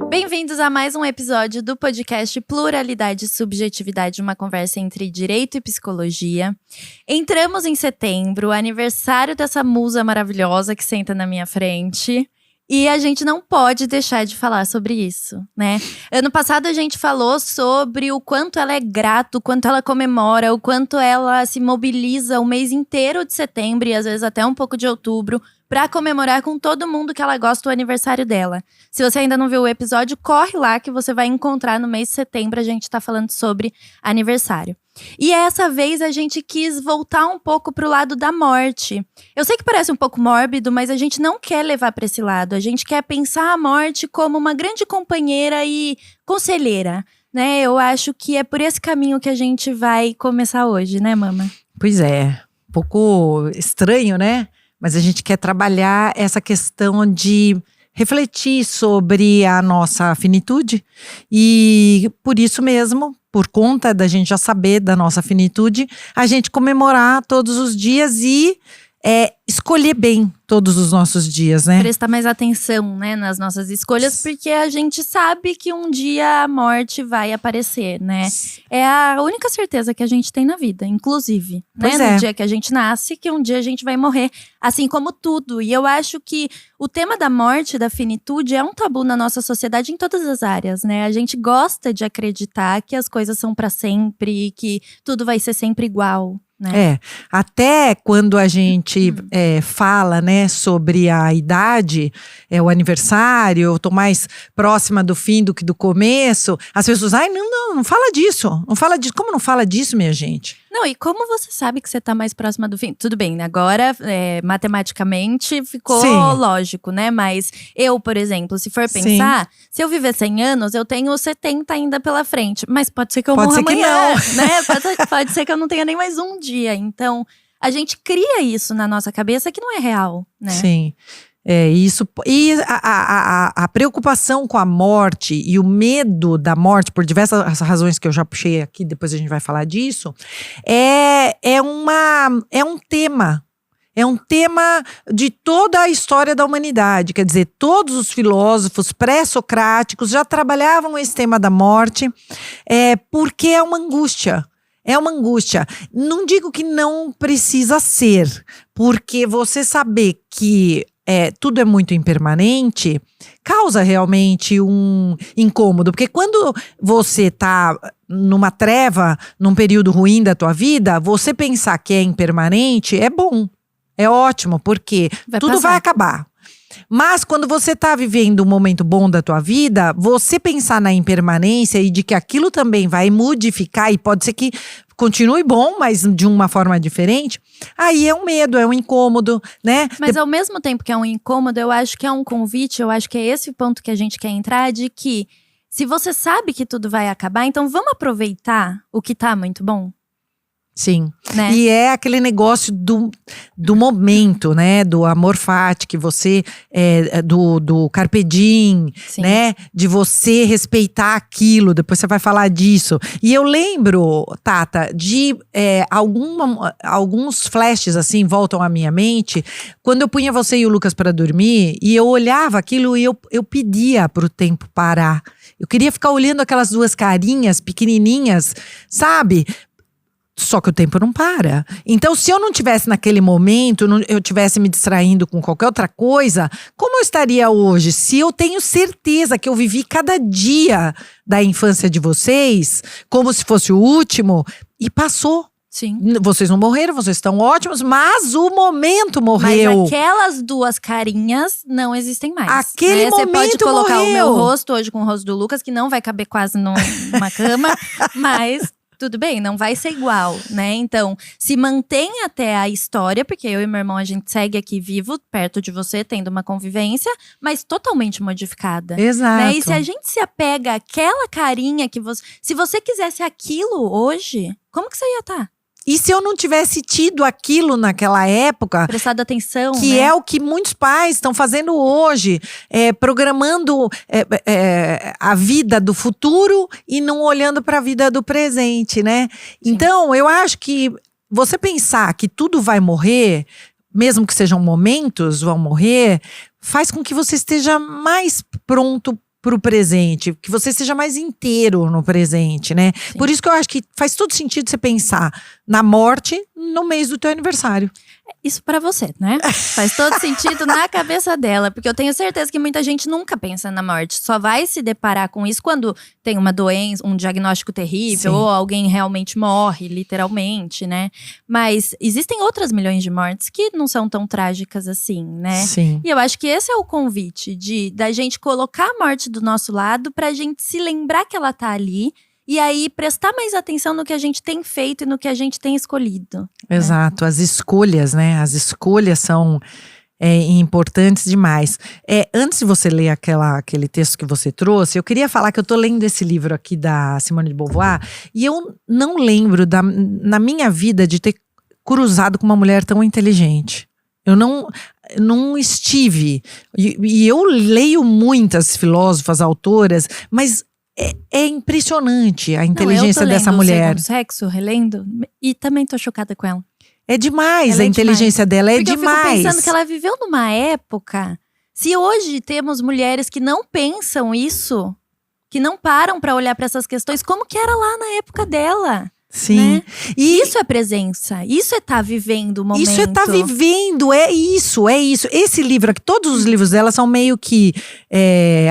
Bem-vindos a mais um episódio do podcast Pluralidade e Subjetividade, uma conversa entre direito e psicologia. Entramos em setembro, aniversário dessa musa maravilhosa que senta na minha frente. E a gente não pode deixar de falar sobre isso, né? Ano passado a gente falou sobre o quanto ela é grata, o quanto ela comemora, o quanto ela se mobiliza o mês inteiro de setembro e às vezes até um pouco de outubro pra comemorar com todo mundo que ela gosta o aniversário dela. Se você ainda não viu o episódio, corre lá que você vai encontrar no mês de setembro. A gente tá falando sobre aniversário. E essa vez a gente quis voltar um pouco pro lado da morte. Eu sei que parece um pouco mórbido, mas a gente não quer levar pra esse lado. A gente quer pensar a morte como uma grande companheira e conselheira, né? Eu acho que é por esse caminho que a gente vai começar hoje, né, Mama? Pois é, um pouco estranho, né? Mas a gente quer trabalhar essa questão de refletir sobre a nossa finitude e por isso mesmo, por conta da gente já saber da nossa finitude, a gente comemorar todos os dias e escolher bem todos os nossos dias, né? Prestar mais atenção, né, nas nossas escolhas, porque a gente sabe que um dia a morte vai aparecer, né? É a única certeza que a gente tem na vida, inclusive, né? No dia que a gente nasce, que um dia a gente vai morrer, assim como tudo. E eu acho que o tema da morte, da finitude, é um tabu na nossa sociedade em todas as áreas, né? A gente gosta de acreditar que as coisas são pra sempre, que tudo vai ser sempre igual, né? Até quando a gente fala, né, sobre a idade, o aniversário, eu tô mais próxima do fim do que do começo, as pessoas, não fala disso, não fala disso, como não fala disso, minha gente? Não, e como você sabe que você tá mais próxima do fim? Tudo bem, né? Agora, matematicamente, ficou lógico, né? Mas eu, por exemplo, se for pensar, se eu viver 100 anos, eu tenho 70 ainda pela frente. Mas pode ser que eu morra amanhã, né? Pode ser que eu não tenha nem mais um dia. Então, a gente cria isso na nossa cabeça que não é real, né? Sim. Isso. E a preocupação com a morte e o medo da morte, por diversas razões que eu já puxei aqui, depois a gente vai falar disso, é um tema. É um tema de toda a história da humanidade. Quer dizer, todos os filósofos pré-socráticos já trabalhavam esse tema da morte, porque é uma angústia. É uma angústia. Não digo que não precisa ser, porque você saber que tudo é muito impermanente, causa realmente um incômodo. Porque quando você tá numa treva, num período ruim da tua vida, você pensar que é impermanente é bom, é ótimo, porque tudo vai acabar. Mas quando você tá vivendo um momento bom da tua vida, você pensar na impermanência e de que aquilo também vai modificar e pode ser que continue bom, mas de uma forma diferente, aí é um medo, é um incômodo, né? Mas ao mesmo tempo que é um incômodo, eu acho que é um convite, eu acho que é esse o ponto que a gente quer entrar, de que se você sabe que tudo vai acabar, então vamos aproveitar o que tá muito bom? Sim, né? E é aquele negócio do momento, né? Do amor fati, que você, do carpe diem, né? De você respeitar aquilo, depois você vai falar disso. E eu lembro, Tata, de alguns flashes assim, voltam à minha mente, quando eu punha você e o Lucas para dormir, e eu olhava aquilo e eu pedia pro tempo parar. Eu queria ficar olhando aquelas duas carinhas pequenininhas, sabe? Só que o tempo não para. Então, se eu não tivesse naquele momento, eu tivesse me distraindo com qualquer outra coisa, como eu estaria hoje? Se eu tenho certeza que eu vivi cada dia da infância de vocês, como se fosse o último, e passou. Sim. Vocês não morreram, vocês estão ótimos, mas o momento morreu. Mas aquelas duas carinhas não existem mais. Aquele momento morreu. Você pode colocar o meu rosto hoje com o rosto do Lucas, que não vai caber quase numa cama, mas tudo bem, não vai ser igual, né? Então, se mantém até a história, porque eu e meu irmão, a gente segue aqui vivo, perto de você, tendo uma convivência, mas totalmente modificada. Exato. Né? E se a gente se apega àquela carinha que você… Se você quisesse aquilo hoje, como que você ia estar? E se eu não tivesse tido aquilo naquela época… Prestado atenção, Que né? é o que muitos pais estão fazendo hoje. Programando a vida do futuro e não olhando para a vida do presente, né? Sim. Então, eu acho que você pensar que tudo vai morrer, mesmo que sejam momentos, vão morrer, faz com que você esteja mais pronto para o presente, que você seja mais inteiro no presente, né? Sim. Por isso que eu acho que faz todo sentido você pensar na morte no mês do teu aniversário. Isso pra você, né? Faz todo sentido na cabeça dela. Porque eu tenho certeza que muita gente nunca pensa na morte. Só vai se deparar com isso quando tem uma doença, um diagnóstico terrível. Sim. Ou alguém realmente morre, literalmente, né? Mas existem outras milhões de mortes que não são tão trágicas assim, né? Sim. E eu acho que esse é o convite da gente colocar a morte do nosso lado pra gente se lembrar que ela tá ali. E aí, prestar mais atenção no que a gente tem feito e no que a gente tem escolhido. Exato, as escolhas, né? As escolhas são importantes demais. Antes de você ler aquele texto que você trouxe, eu queria falar que eu tô lendo esse livro aqui da Simone de Beauvoir e eu não lembro na minha vida de ter cruzado com uma mulher tão inteligente. Eu não estive. E eu leio muitas filósofas, autoras, mas é impressionante a inteligência dessa mulher. Eu tô lendo o Segundo Sexo, relendo, e também tô chocada com ela. É demais, Ela a inteligência dela é Porque demais. eu fico pensando que ela viveu numa época… Se hoje temos mulheres que não pensam isso, que não param pra olhar pra essas questões, como que era lá na época dela? Sim. Né? E Isso é presença, isso é estar vivendo o momento. isso é estar vivendo, é isso. Esse livro aqui, todos os livros dela são meio que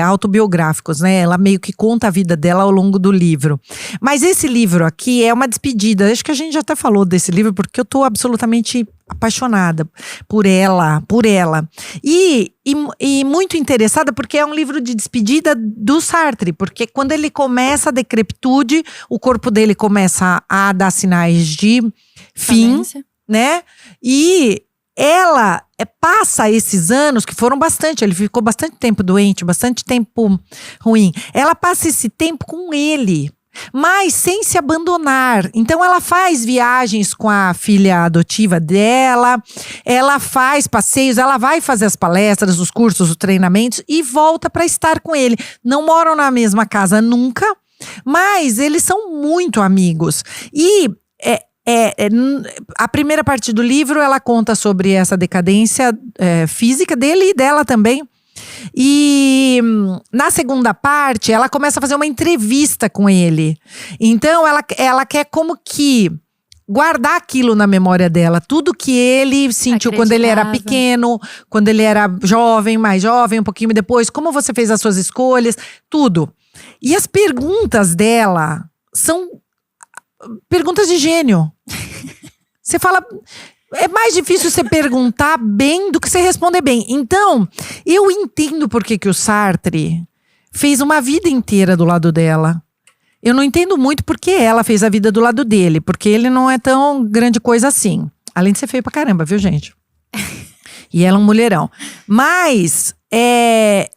autobiográficos, né? Ela meio que conta a vida dela ao longo do livro. Mas esse livro aqui é uma despedida. Acho que a gente já até falou desse livro, porque eu tô absolutamente apaixonada por ela. E muito interessada, porque é um livro de despedida do Sartre. Porque quando ele começa a decrepitude, o corpo dele começa a dar sinais de fim, Falência. né? E ela passa esses anos, que foram bastante, ele ficou bastante tempo doente, bastante tempo ruim. Ela passa esse tempo com ele, mas sem se abandonar. Então ela faz viagens com a filha adotiva dela, ela faz passeios, ela vai fazer as palestras, os cursos, os treinamentos e volta para estar com ele. Não moram na mesma casa nunca, mas eles são muito amigos. E a primeira parte do livro ela conta sobre essa decadência física dele e dela também. E na segunda parte ela começa a fazer uma entrevista com ele. Então ela quer como que guardar aquilo na memória dela, tudo que ele sentiu quando ele era pequeno, quando ele era jovem, mais jovem, um pouquinho depois, como você fez as suas escolhas, tudo. E as perguntas dela são perguntas de gênio. Você fala… É mais difícil você perguntar bem do que você responder bem. Então, eu entendo por que o Sartre fez uma vida inteira do lado dela. Eu não entendo muito por que ela fez a vida do lado dele. Porque ele não é tão grande coisa assim. Além de ser feio pra caramba, viu, gente? E ela é um mulherão. Mas é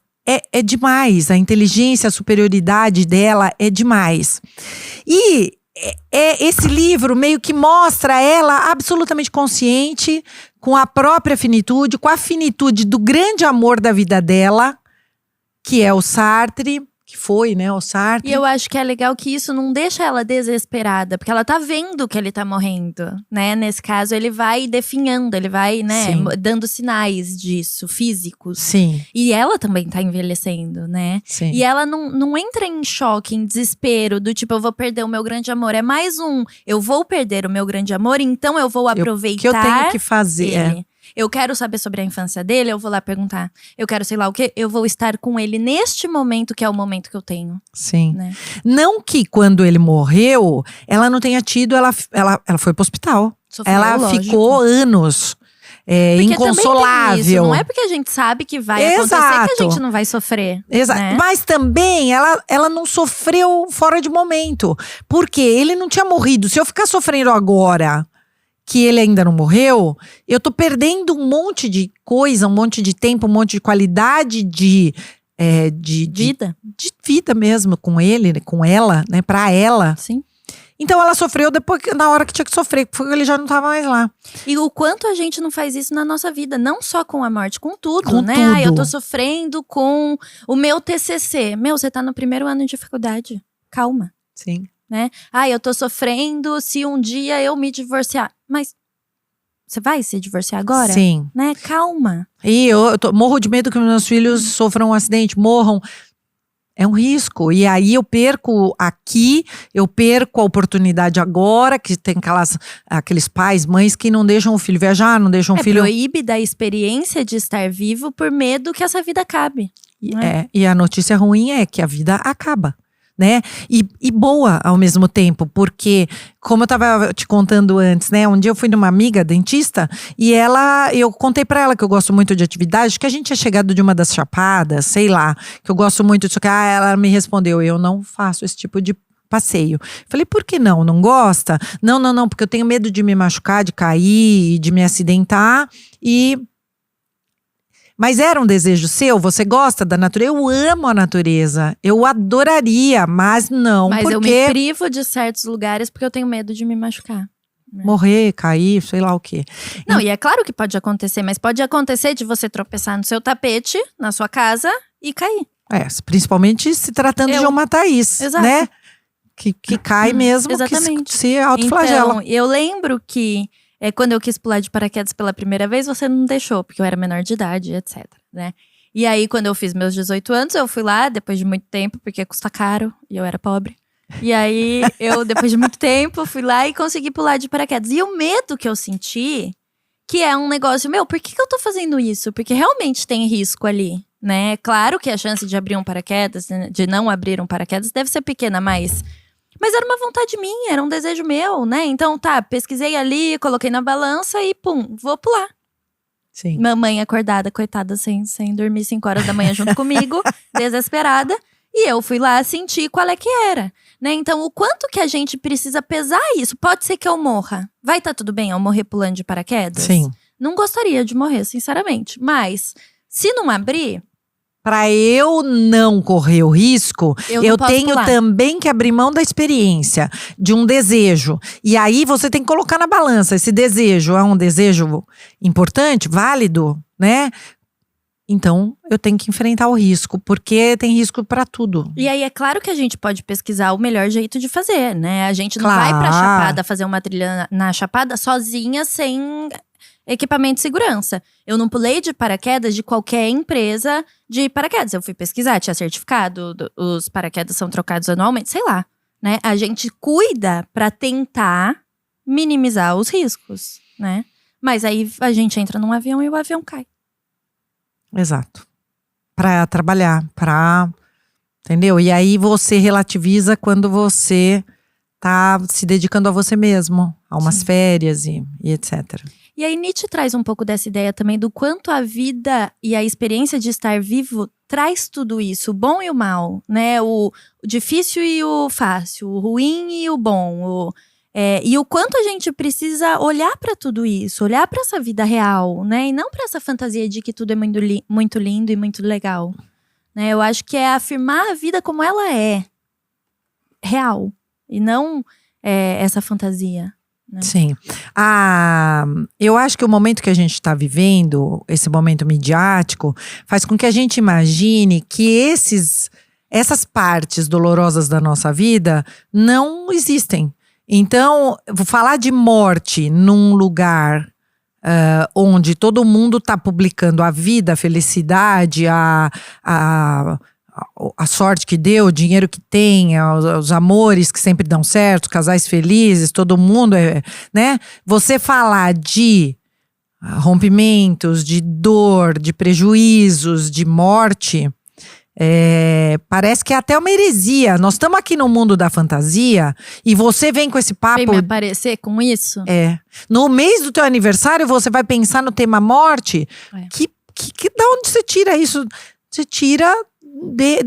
demais. A inteligência, a superioridade dela é demais. E esse livro meio que mostra ela absolutamente consciente, com a própria finitude, com a finitude do grande amor da vida dela, que é o Sartre, que foi, né, o Sartre. E eu acho que é legal que isso não deixa ela desesperada, porque ela tá vendo que ele tá morrendo, né? Nesse caso, ele vai definhando, ele vai, né, dando sinais disso, físicos. Sim. E ela também tá envelhecendo, né? Sim. E ela não entra em choque, em desespero, do tipo, eu vou perder o meu grande amor. É mais eu vou perder o meu grande amor, então eu vou aproveitar que eu tenho que fazer. ele. Eu quero saber sobre a infância dele, eu vou lá perguntar. Eu quero sei lá o quê, eu vou estar com ele neste momento, que é o momento que eu tenho. Sim. Né? Não que quando ele morreu, ela não tenha tido, ela foi pro hospital. Sofreu, ela lógico. ficou anos inconsolável. Isso, não é porque a gente sabe que vai acontecer que a gente não vai sofrer. Exato. Né? Mas também ela não sofreu fora de momento. Porque ele não tinha morrido. Se eu ficar sofrendo agora, que ele ainda não morreu, eu tô perdendo um monte de coisa, um monte de tempo, um monte de qualidade de vida. De vida mesmo com ele, com ela, né, pra ela. Sim. Então ela sofreu depois, na hora que tinha que sofrer, porque ele já não estava mais lá. E o quanto a gente não faz isso na nossa vida, não só com a morte, com tudo, Com né? tudo. Eu tô sofrendo com o meu TCC. Você tá no primeiro ano de faculdade. Calma, Sim. né? Eu tô sofrendo se um dia eu me divorciar. Mas você vai se divorciar agora? Sim. Né? Calma. E eu morro de medo que meus filhos sofram um acidente, morram. É um risco. E aí eu perco aqui, eu perco a oportunidade agora, que tem aqueles pais, mães que não deixam o filho viajar, não deixam o filho… Proíbe da experiência de estar vivo por medo que essa vida acabe. E a notícia ruim é que a vida acaba. Né? E boa ao mesmo tempo, porque, como eu tava te contando antes, né? Um dia eu fui numa amiga dentista e eu contei pra ela que eu gosto muito de atividade, que a gente é chegado de uma das chapadas, sei lá, que eu gosto muito disso, que ela me respondeu, eu não faço esse tipo de passeio. Falei, por que não? Não gosta? Não, porque eu tenho medo de me machucar, de cair, de me acidentar Mas era um desejo seu? Você gosta da natureza? Eu amo a natureza. Eu adoraria, mas não, Mas porque… eu me privo de certos lugares porque eu tenho medo de me machucar. Morrer, cair, sei lá o quê. Não, e é claro que pode acontecer, mas pode acontecer de você tropeçar no seu tapete, na sua casa e cair. Principalmente se tratando de uma Thaís, Exato. né? Que cai mesmo, exatamente. que se autoflagela. Então, eu lembro que… quando eu quis pular de paraquedas pela primeira vez, você não deixou, porque eu era menor de idade, etc, né? E aí, quando eu fiz meus 18 anos, eu fui lá, depois de muito tempo, porque custa caro, e eu era pobre. E aí, depois de muito tempo, fui lá e consegui pular de paraquedas. E o medo que eu senti, que é um negócio, por que eu tô fazendo isso? Porque realmente tem risco ali, né? Claro que a chance de abrir um paraquedas, de não abrir um paraquedas, deve ser pequena, mas era uma vontade minha, era um desejo meu, né? Então pesquisei ali, coloquei na balança e pum, vou pular. Sim. Mamãe acordada, coitada, sem dormir 5 horas da manhã junto comigo, desesperada. E eu fui lá sentir qual é que era, né? Então, o quanto que a gente precisa pesar isso? Pode ser que eu morra. Vai estar tudo bem eu morrer pulando de paraquedas? Sim. Não gostaria de morrer, sinceramente. Mas, se não abrir… Para eu não correr o risco, eu tenho pular. também que abrir mão da experiência, de um desejo. E aí você tem que colocar na balança. Esse desejo é um desejo importante, válido, né? Então, eu tenho que enfrentar o risco, porque tem risco para tudo. E aí, é claro que a gente pode pesquisar o melhor jeito de fazer, né? A gente não Claro. vai pra Chapada fazer uma trilha na Chapada sozinha, sem equipamento de segurança. Eu não pulei de paraquedas de qualquer empresa de paraquedas. Eu fui pesquisar, tinha certificado, os paraquedas são trocados anualmente, sei lá, né? A gente cuida pra tentar minimizar os riscos, né? Mas aí a gente entra num avião e o avião cai. Exato. Para trabalhar, entendeu? E aí você relativiza quando você tá se dedicando a você mesmo, a umas férias e etc. E aí Nietzsche traz um pouco dessa ideia também do quanto a vida e a experiência de estar vivo traz tudo isso, o bom e o mal, né? O difícil e o fácil, o ruim e o bom, e o quanto a gente precisa olhar para tudo isso, olhar para essa vida real, né? E não para essa fantasia de que tudo é muito lindo e muito legal, né? Eu acho que é afirmar a vida como ela é, real, e não essa fantasia. Né? Sim. Eu acho que o momento que a gente está vivendo, esse momento midiático, faz com que a gente imagine que essas partes dolorosas da nossa vida não existem. Então, vou falar de morte num lugar onde todo mundo está publicando a vida, a felicidade, a sorte que deu, o dinheiro que tem, os amores que sempre dão certo, os casais felizes, todo mundo, né? Você falar de rompimentos, de dor, de prejuízos, de morte, parece que é até uma heresia. Nós estamos aqui no mundo da fantasia e você vem com esse papo… Vem me aparecer com isso? No mês do teu aniversário você vai pensar no tema morte? Da onde você tira isso? Você tira…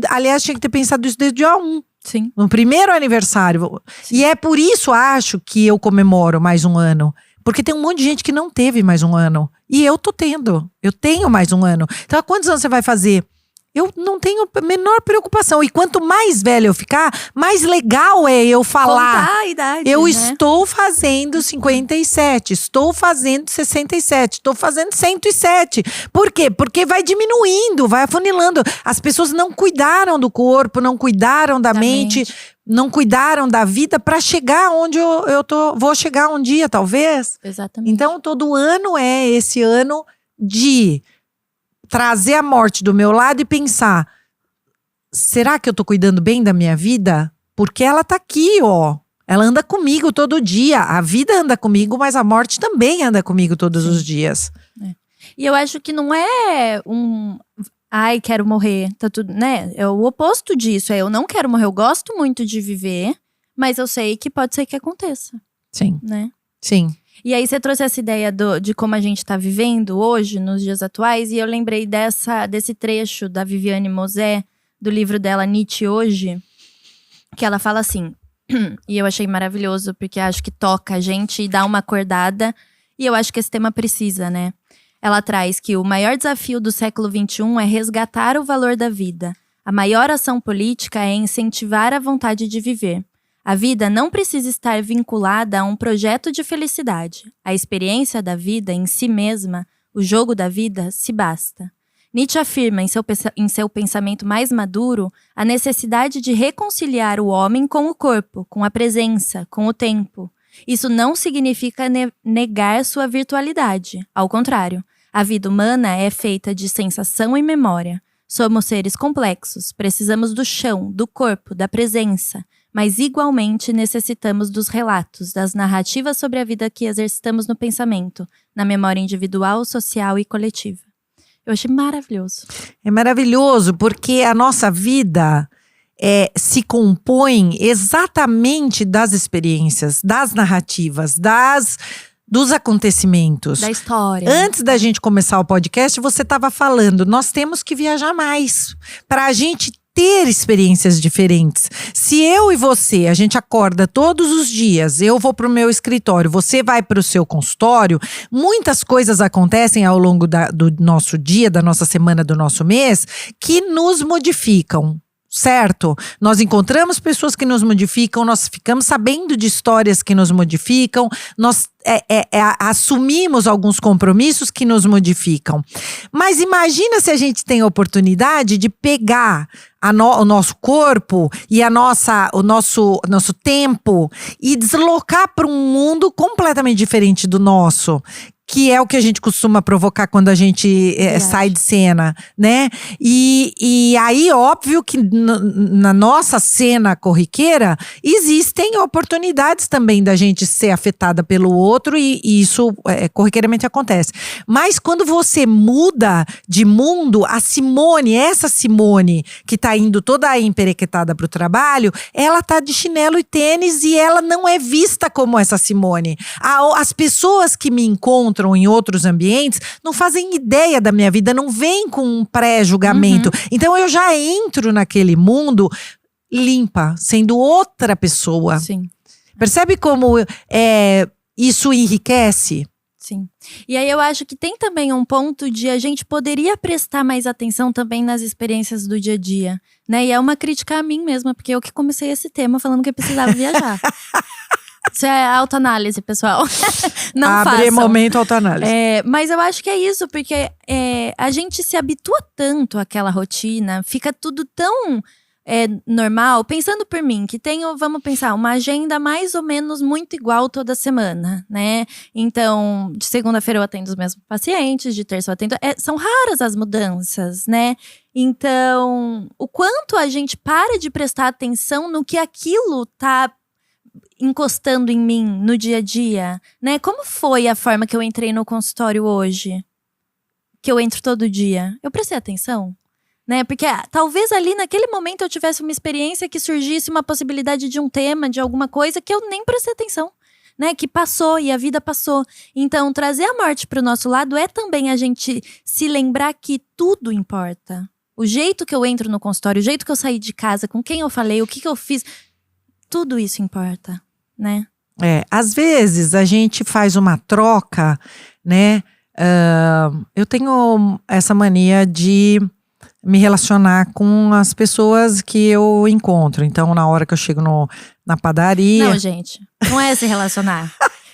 aliás, tinha que ter pensado isso desde o dia 1. Sim. No primeiro aniversário. Sim. E é por isso, acho, que eu comemoro mais um ano. Porque tem um monte de gente que não teve mais um ano. E eu tô tendo. Eu tenho mais um ano. Então, há quantos anos você vai fazer? eu não tenho a menor preocupação. E quanto mais velha eu ficar, mais legal é eu falar. Contar a idade, Eu né? estou fazendo 57, estou fazendo 67, estou fazendo 107. Por quê? Porque vai diminuindo, vai afunilando. As pessoas não cuidaram do corpo, não cuidaram da mente, não cuidaram da vida para chegar onde vou chegar um dia, talvez. Exatamente. Então, todo ano é esse ano de trazer a morte do meu lado e pensar, será que eu tô cuidando bem da minha vida? Porque ela tá aqui, ó. Ela anda comigo todo dia. A vida anda comigo, mas a morte também anda comigo todos os dias. E eu acho que não é ai, quero morrer, tá tudo, né? É o oposto disso, eu não quero morrer, eu gosto muito de viver, mas eu sei que pode ser que aconteça, Sim, né? sim. E aí você trouxe essa ideia de como a gente tá vivendo hoje, nos dias atuais, e eu lembrei desse trecho da Viviane Mosé, do livro dela Nietzsche Hoje, que ela fala assim, e eu achei maravilhoso, porque acho que toca a gente e dá uma acordada, e eu acho que esse tema precisa, né? Ela traz que o maior desafio do século XXI é resgatar o valor da vida. A maior ação política é incentivar a vontade de viver. A vida não precisa estar vinculada a um projeto de felicidade. A experiência da vida em si mesma, o jogo da vida, se basta. Nietzsche afirma em seu pensamento mais maduro a necessidade de reconciliar o homem com o corpo, com a presença, com o tempo. Isso não significa negar sua virtualidade. Ao contrário, a vida humana é feita de sensação e memória. Somos seres complexos, precisamos do chão, do corpo, da presença, mas igualmente necessitamos dos relatos, das narrativas sobre a vida que exercitamos no pensamento, na memória individual, social e coletiva. Eu achei maravilhoso. É maravilhoso porque a nossa vida se compõe exatamente das experiências, das narrativas, dos acontecimentos. Da história. Antes da gente começar o podcast, você estava falando, nós temos que viajar mais para a gente ter experiências diferentes. Se eu e você, a gente acorda todos os dias, eu vou para o meu escritório, você vai para o seu consultório, muitas coisas acontecem ao longo do nosso dia, da nossa semana, do nosso mês, que nos modificam. Certo? Nós encontramos pessoas que nos modificam, nós ficamos sabendo de histórias que nos modificam, nós assumimos alguns compromissos que nos modificam. Mas imagina se a gente tem a oportunidade de pegar o nosso corpo e o nosso tempo e deslocar para um mundo completamente diferente do nosso. Que é o que a gente costuma provocar quando a gente sai de cena, né? E aí, óbvio que na nossa cena corriqueira, existem oportunidades também da gente ser afetada pelo outro e isso corriqueiramente acontece. Mas quando você muda de mundo, essa Simone, que tá indo toda emperequetada pro trabalho, ela tá de chinelo e tênis e ela não é vista como essa Simone. As pessoas que me encontram em outros ambientes, não fazem ideia da minha vida, não vêm com um pré-julgamento. Então eu já entro naquele mundo limpa, sendo outra pessoa. Sim. Percebe como isso enriquece? Sim. E aí eu acho que tem também um ponto de a gente poderia prestar mais atenção também nas experiências do dia a dia, né? E é uma crítica a mim mesma, porque eu que comecei esse tema falando que eu precisava viajar. Isso é autoanálise, pessoal. Não Abre façam. momento autoanálise. Mas eu acho que é isso, porque a gente se habitua tanto àquela rotina, fica tudo tão normal. Pensando por mim, que tenho, vamos pensar, uma agenda mais ou menos muito igual toda semana, né? Então, de segunda-feira eu atendo os mesmos pacientes, de terça eu atendo… são raras as mudanças, né? Então, o quanto a gente para de prestar atenção no que aquilo tá encostando em mim no dia a dia, né? Como foi a forma que eu entrei no consultório hoje? Que eu entro todo dia. Eu prestei atenção, né? Porque talvez ali naquele momento eu tivesse uma experiência que surgisse uma possibilidade de um tema, de alguma coisa que eu nem prestei atenção, né? Que passou e a vida passou. Então, trazer a morte pro nosso lado é também a gente se lembrar que tudo importa. O jeito que eu entro no consultório, o jeito que eu saí de casa, com quem eu falei, o que eu fiz… Tudo isso importa, né? Às vezes a gente faz uma troca, né? Eu tenho essa mania de me relacionar com as pessoas que eu encontro. Então, na hora que eu chego na padaria… Não, gente, não é se relacionar.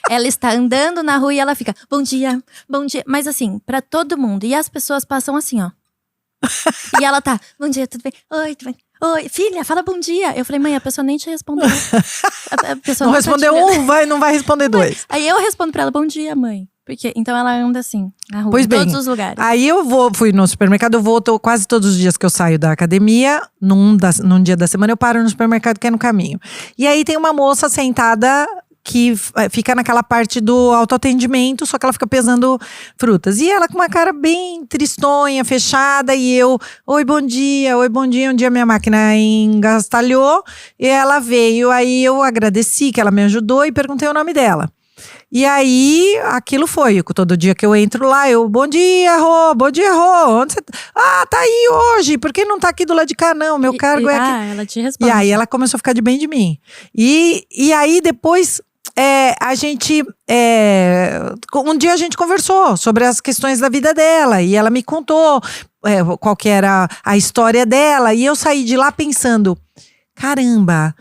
Ela está andando na rua e ela fica, bom dia, bom dia. Mas assim, pra todo mundo. E as pessoas passam assim, ó. E ela tá, bom dia, tudo bem? Oi, tudo bem? Oi, filha, fala bom dia. Eu falei, mãe, a pessoa nem te respondeu. A pessoa não respondeu não vai responder 2. Aí eu respondo pra ela, bom dia, mãe. Porque, então ela anda assim, na rua, pois em bem, todos os lugares. Aí fui no supermercado, eu vou quase todos os dias que eu saio da academia, num dia da semana eu paro no supermercado que é no caminho. E aí tem uma moça sentada que fica naquela parte do autoatendimento, só que ela fica pesando frutas. E ela com uma cara bem tristonha, fechada, e eu, oi, bom dia. Um dia minha máquina engastalhou, e ela veio, aí eu agradeci que ela me ajudou e perguntei o nome dela. E aí, aquilo foi, todo dia que eu entro lá, eu, bom dia, Rô, onde você tá? Ah, tá aí hoje, por que não tá aqui do lado de cá, não? Meu cargo é aqui. Ah, ela te responde. E aí, ela começou a ficar de bem de mim. E aí, depois… a gente, um dia a gente conversou sobre as questões da vida dela e ela me contou qual que era a história dela e eu saí de lá pensando, caramba,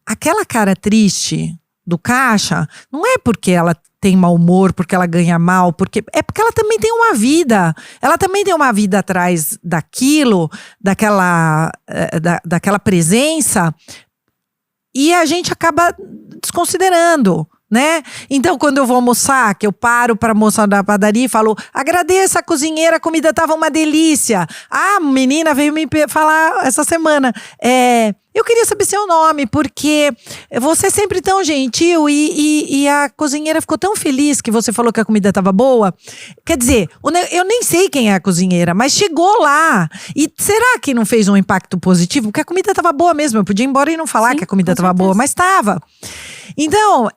aquela cara triste do caixa, não é porque ela tem mau humor, porque ela ganha mal, é porque ela também tem uma vida. Ela também tem uma vida atrás daquilo, daquela presença, e a gente acaba desconsiderando, né? Então, quando eu vou almoçar, que eu paro para almoçar na padaria e falo, agradeça a cozinheira, a comida tava uma delícia. A menina veio me falar essa semana, eu queria saber seu nome, porque você é sempre tão gentil e a cozinheira ficou tão feliz que você falou que a comida tava boa. Quer dizer, eu nem sei quem é a cozinheira, mas chegou lá. E será que não fez um impacto positivo? Porque a comida tava boa mesmo. Eu podia ir embora e não falar que a comida tava boa, mas tava. Então,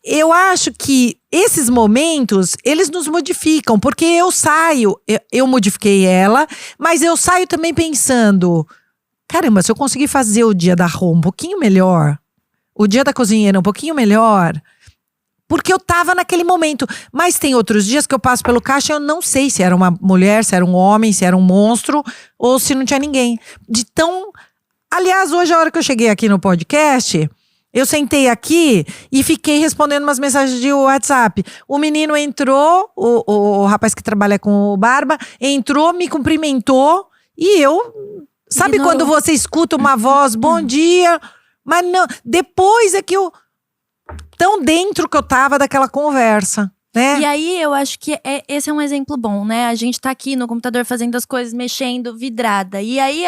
eu acho que esses momentos, eles nos modificam. Porque eu saio, eu modifiquei ela, mas eu saio também pensando… Caramba, se eu conseguir fazer o dia da Rô um pouquinho melhor, o dia da cozinheira um pouquinho melhor, porque eu tava naquele momento. Mas tem outros dias que eu passo pelo caixa e eu não sei se era uma mulher, se era um homem, se era um monstro, ou se não tinha ninguém. Aliás, hoje, a hora que eu cheguei aqui no podcast, eu sentei aqui e fiquei respondendo umas mensagens de WhatsApp. O menino entrou, o rapaz que trabalha com o Barba, entrou, me cumprimentou e eu… Sabe quando você escuta uma voz, bom dia, mas não, depois é que tão dentro que eu tava daquela conversa, né? E aí eu acho que esse é um exemplo bom, né? A gente tá aqui no computador fazendo as coisas, mexendo, vidrada. E aí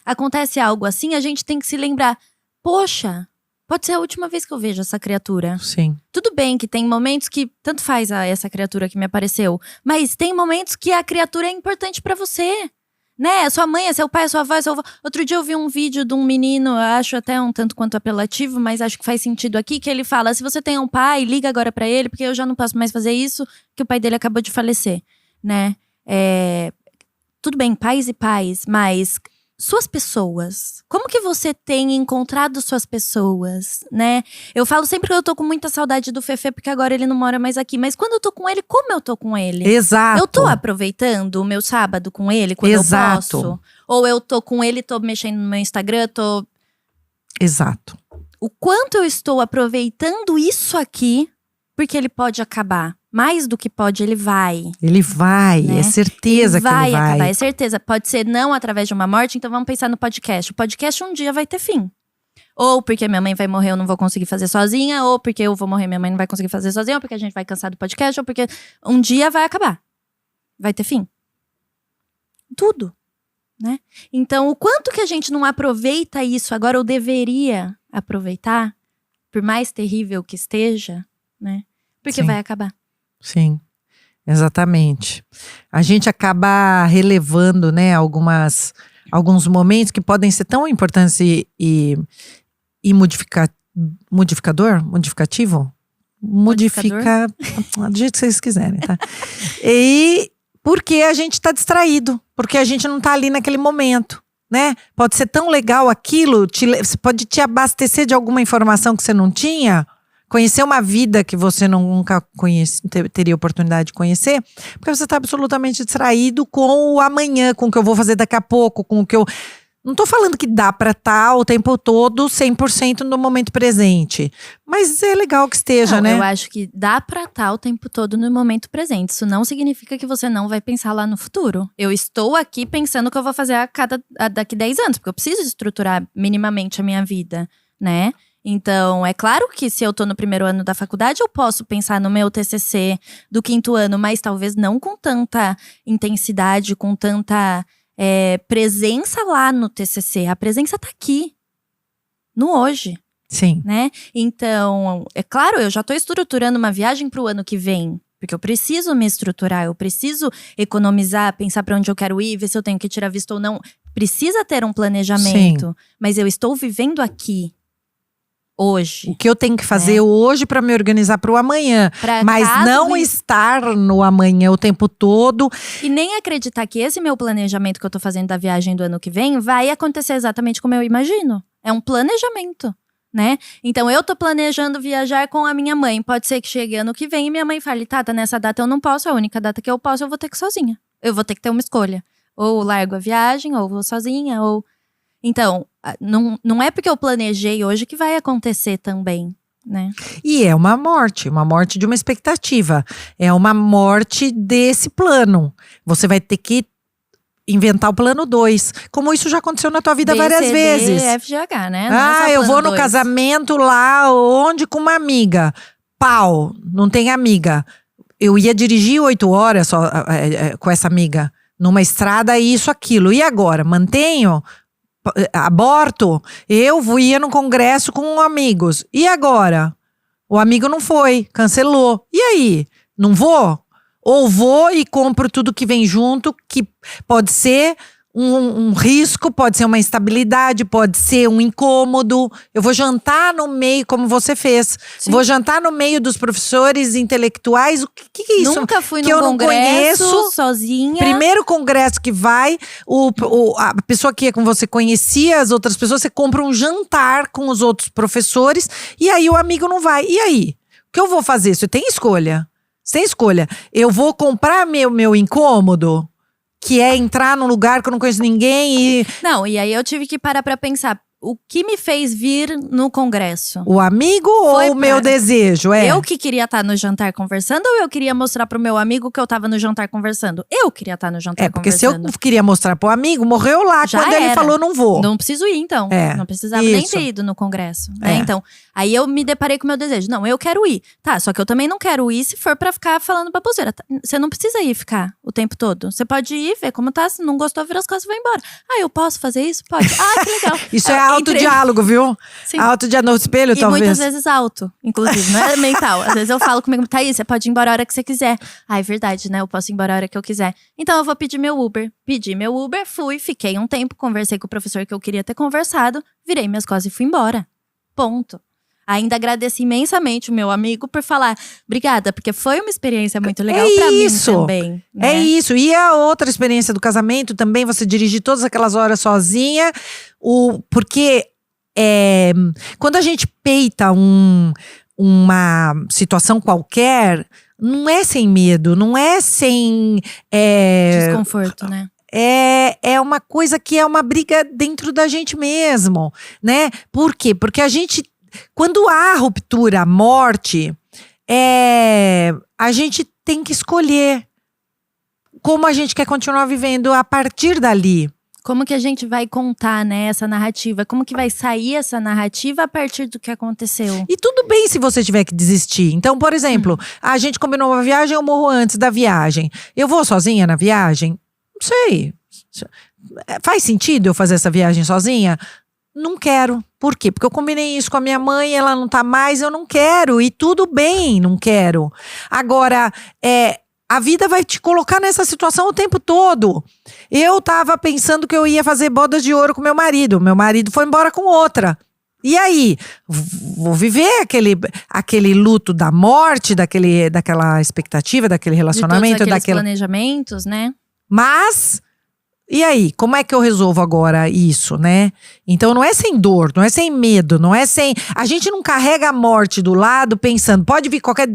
acontece algo assim, a gente tem que se lembrar, poxa, pode ser a última vez que eu vejo essa criatura. Sim. Tudo bem que tem momentos que tanto faz essa criatura que me apareceu, mas tem momentos que a criatura é importante pra você. Né, sua mãe, seu pai, sua avó, seu avô. Outro dia eu vi um vídeo de um menino, eu acho até um tanto quanto apelativo, mas acho que faz sentido aqui, que ele fala, se você tem um pai, liga agora pra ele, porque eu já não posso mais fazer isso, que o pai dele acabou de falecer, né. Tudo bem, pais e pais, mas suas pessoas, como que você tem encontrado suas pessoas, né? Eu falo sempre que eu tô com muita saudade do Fefe, porque agora ele não mora mais aqui. Mas quando eu tô com ele, como eu tô com ele? Exato. Eu tô aproveitando o meu sábado com ele, quando eu posso? Ou eu tô com ele, tô mexendo no meu Instagram, tô… Exato. O quanto eu estou aproveitando isso aqui, porque ele pode acabar. Mais do que pode, ele vai. Ele vai, né? É certeza que ele vai. Vai acabar, é certeza. Pode ser não através de uma morte, então vamos pensar no podcast. O podcast um dia vai ter fim. Ou porque minha mãe vai morrer, eu não vou conseguir fazer sozinha. Ou porque eu vou morrer, minha mãe não vai conseguir fazer sozinha. Ou porque a gente vai cansar do podcast. Ou porque um dia vai acabar. Vai ter fim. Tudo, né? Então, o quanto que a gente não aproveita isso agora, ou deveria aproveitar, por mais terrível que esteja, né? Porque vai acabar. Sim, exatamente. A gente acaba relevando, né, alguns momentos que podem ser tão importantes e modificativo? Modifica, do jeito que vocês quiserem, tá? E porque a gente tá distraído, porque a gente não tá ali naquele momento, né? Pode ser tão legal aquilo, pode te abastecer de alguma informação que você não tinha, conhecer uma vida que você nunca teria oportunidade de conhecer, porque você está absolutamente distraído com o amanhã, com o que eu vou fazer daqui a pouco, com o que eu… Não tô falando que dá pra estar o tempo todo 100% no momento presente. Mas é legal que esteja, né? Eu acho que dá pra estar o tempo todo no momento presente. Isso não significa que você não vai pensar lá no futuro. Eu estou aqui pensando o que eu vou fazer daqui 10 anos. Porque eu preciso estruturar minimamente a minha vida, né? Então, é claro que se eu tô no primeiro ano da faculdade, eu posso pensar no meu TCC do 5º ano. Mas talvez não com tanta intensidade, com tanta… presença lá no TCC. A presença tá aqui, no hoje. Sim. Né? Então, é claro, eu já tô estruturando uma viagem pro ano que vem. Porque eu preciso me estruturar, eu preciso economizar, pensar pra onde eu quero ir, ver se eu tenho que tirar visto ou não. Precisa ter um planejamento. Sim. Mas eu estou vivendo aqui. Hoje. O que eu tenho que fazer hoje pra me organizar pro amanhã. Mas não estar no amanhã o tempo todo. E nem acreditar que esse meu planejamento que eu tô fazendo da viagem do ano que vem vai acontecer exatamente como eu imagino. É um planejamento, né? Então eu tô planejando viajar com a minha mãe. Pode ser que chegue ano que vem e minha mãe fale, Tata, nessa data eu não posso, a única data que eu posso eu vou ter que ir sozinha. Eu vou ter que ter uma escolha. Ou largo a viagem, ou vou sozinha, ou… Então, não é porque eu planejei hoje que vai acontecer também, né? E é uma morte de uma expectativa. É uma morte desse plano. Você vai ter que inventar o plano 2. Como isso já aconteceu na tua vida várias vezes. FGH, né? Não eu vou no 2. casamento lá, onde com uma amiga. Pau, não tem amiga. Eu ia dirigir 8 horas só com essa amiga. Numa estrada, isso, aquilo. E agora? Mantenho… Aborto, eu ia no congresso com amigos. E agora? O amigo não foi, cancelou. E aí? Não vou? Ou vou e compro tudo que vem junto, que pode ser um risco, pode ser uma instabilidade, pode ser um incômodo. Eu vou jantar no meio, como você fez. Sim. Vou jantar no meio dos professores intelectuais. O que é isso? Nunca fui que num eu não congresso conheço. sozinha. Primeiro congresso que vai, a pessoa que ia com você conhecia as outras pessoas, você compra um jantar com os outros professores, e aí o amigo não vai. E aí? O que eu vou fazer? Você tem escolha. Você tem escolha. Eu vou comprar meu incômodo, que é entrar num lugar que eu não conheço ninguém e… Não, e aí eu tive que parar pra pensar. O que me fez vir no congresso? O amigo ou o meu desejo? Eu que queria estar no jantar conversando ou eu queria mostrar pro meu amigo que eu tava no jantar conversando? Eu queria estar no jantar porque conversando. se eu queria mostrar pro amigo, morreu lá. Já quando ele era. falou não vou. Não preciso ir, então. Não precisava nem ter ido no congresso. Né? Então, aí eu me deparei com o meu desejo. Não, eu quero ir. Tá, só que eu também não quero ir se for pra ficar falando baboseira. Você não precisa ir ficar o tempo todo. Você pode ir, ver como tá. Se não gostou, vira as costas e vai embora. Eu posso fazer isso? Pode. Que legal. Isso é autodiálogo, viu? Sim. Autodiálogo no espelho, talvez. E muitas vezes alto, inclusive, não é mental. Às vezes eu falo comigo, Thaís, você pode ir embora a hora que você quiser. É verdade, né? Eu posso ir embora a hora que eu quiser. Então eu vou pedir meu Uber. Pedi meu Uber, fui, fiquei um tempo, conversei com o professor que eu queria ter conversado, virei minhas costas e fui embora. Ponto. Ainda agradeci imensamente o meu amigo por falar, obrigada, porque foi uma experiência muito legal pra mim também. Né? É isso. E a outra experiência do casamento também, você dirigir todas aquelas horas sozinha, porque… quando a gente peita uma situação qualquer, não é sem medo, não é sem… desconforto, né? É uma coisa que é uma briga dentro da gente mesmo, né? Por quê? Porque a gente… Quando há ruptura, morte, a gente tem que escolher como a gente quer continuar vivendo a partir dali. Como que a gente vai contar, né, essa narrativa? Como que vai sair essa narrativa a partir do que aconteceu? E tudo bem se você tiver que desistir. Então, por exemplo, a gente combinou uma viagem, eu morro antes da viagem. Eu vou sozinha na viagem? Não sei. Faz sentido eu fazer essa viagem sozinha? Não quero. Por quê? Porque eu combinei isso com a minha mãe, ela não tá mais, eu não quero. E tudo bem, não quero. Agora, a vida vai te colocar nessa situação o tempo todo. Eu tava pensando que eu ia fazer bodas de ouro com meu marido. Meu marido foi embora com outra. E aí? Vou viver aquele luto da morte, daquela expectativa, daquele relacionamento. De todos aqueles planejamentos, né? Mas… E aí, como é que eu resolvo agora isso, né? Então não é sem dor, não é sem medo, não é sem… A gente não carrega a morte do lado pensando, pode vir qualquer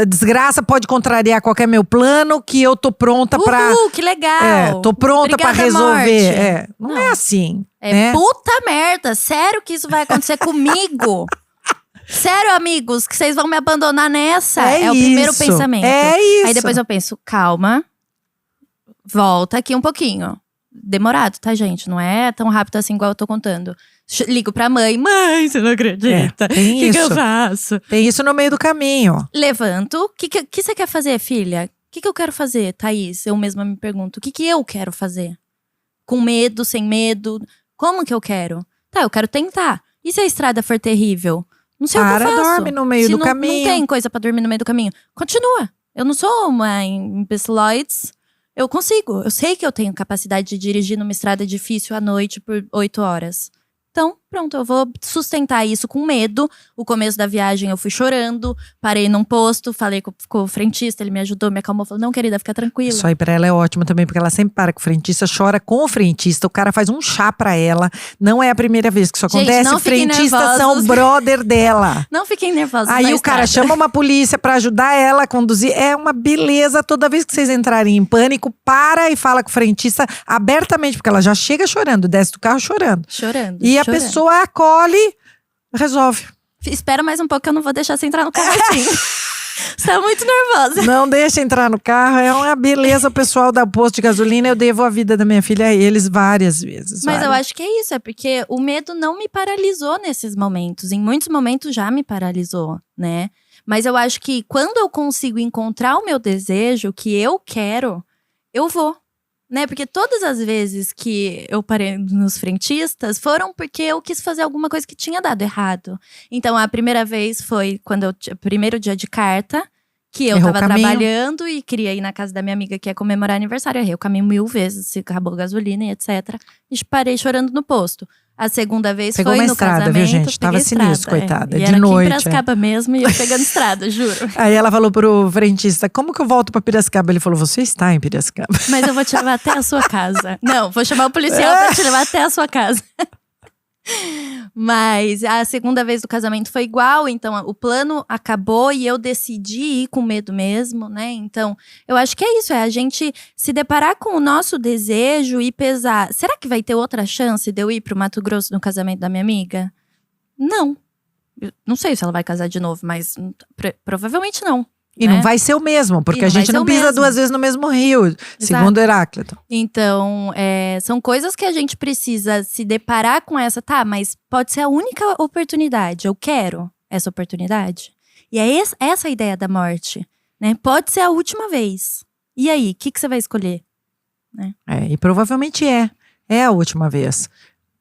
desgraça, pode contrariar qualquer meu plano, que eu tô pronta pra… Que legal! Tô pronta pra Obrigada, resolver. morte. Não é assim. É puta merda, sério que isso vai acontecer comigo? Sério, amigos, que vocês vão me abandonar nessa? É o primeiro pensamento. É isso. Aí depois eu penso, calma, volta aqui um pouquinho. Demorado, tá, gente? Não é tão rápido assim igual eu tô contando. Ligo pra mãe. Mãe, você não acredita. Tem O isso. que eu faço? Tem isso no meio do caminho. Levanto. O que você quer fazer, filha? O que eu quero fazer, Thaís? Eu mesma me pergunto. O que eu quero fazer? Com medo, sem medo? Como que eu quero? Tá, eu quero tentar. E se a estrada for terrível? Não sei o que eu faço. Dorme no meio do caminho. Não tem coisa pra dormir no meio do caminho. Continua. Eu não sou uma imbeciloides. Eu consigo. Eu sei que eu tenho capacidade de dirigir numa estrada difícil à noite por 8 horas. Então, pronto, eu vou sustentar isso com medo. O começo da viagem eu fui chorando, parei num posto, falei com o frentista, ele me ajudou, me acalmou, falou, não, querida, fica tranquila. Isso aí pra ela é ótimo também, porque ela sempre para com o frentista, chora com o frentista, o cara faz um chá pra ela. Não é a primeira vez que isso acontece, não fiquem frentistas nervosos. são brother dela. Não fiquem nervosos. Aí o cara chama uma polícia pra ajudar ela a conduzir. É uma beleza. Toda vez que vocês entrarem em pânico, para e fala com o frentista abertamente, porque ela já chega chorando, desce do carro chorando. E a pessoa acolhe, resolve. Espera mais um pouco que eu não vou deixar você entrar no carro assim. Você tá muito nervosa. Não deixa entrar no carro, é uma beleza. O pessoal da posto de gasolina, eu devo a vida da minha filha a eles várias vezes. Mas eu acho que é isso, é porque o medo não me paralisou nesses momentos. Em muitos momentos já me paralisou, né? Mas eu acho que quando eu consigo encontrar o meu desejo, o que eu quero, eu vou. Né? Porque todas as vezes que eu parei nos frentistas foram porque eu quis fazer alguma coisa que tinha dado errado. Então, a primeira vez foi quando primeiro dia de carta, que eu tava trabalhando e queria ir na casa da minha amiga que ia comemorar aniversário. Eu errei o caminho 1000 vezes, se acabou a gasolina e etc. E parei chorando no posto. A segunda vez pegou foi uma no estrada, casamento. Viu, gente? Tava sinistro, coitada. E de era noite. Aqui em Piracicaba mesmo e eu pegando estrada, juro. Aí ela falou pro frentista, como que eu volto pra Piracicaba? Ele falou, você está em Piracicaba. Mas eu vou te levar até a sua casa. Não, vou chamar o policial pra te levar até a sua casa. Mas a segunda vez do casamento foi igual, então o plano acabou e eu decidi ir com medo mesmo, né? Então, eu acho que é isso, é a gente se deparar com o nosso desejo e pesar. Será que vai ter outra chance de eu ir pro Mato Grosso no casamento da minha amiga? Não. Eu não sei se ela vai casar de novo, mas provavelmente não. E não vai ser o mesmo, porque a gente não pisa 2 vezes no mesmo rio, segundo Heráclito. Então, são coisas que a gente precisa se deparar com essa, tá, mas pode ser a única oportunidade, eu quero essa oportunidade. E é essa a ideia da morte, né? Pode ser a última vez. E aí, o que você vai escolher? Né? E provavelmente é a última vez.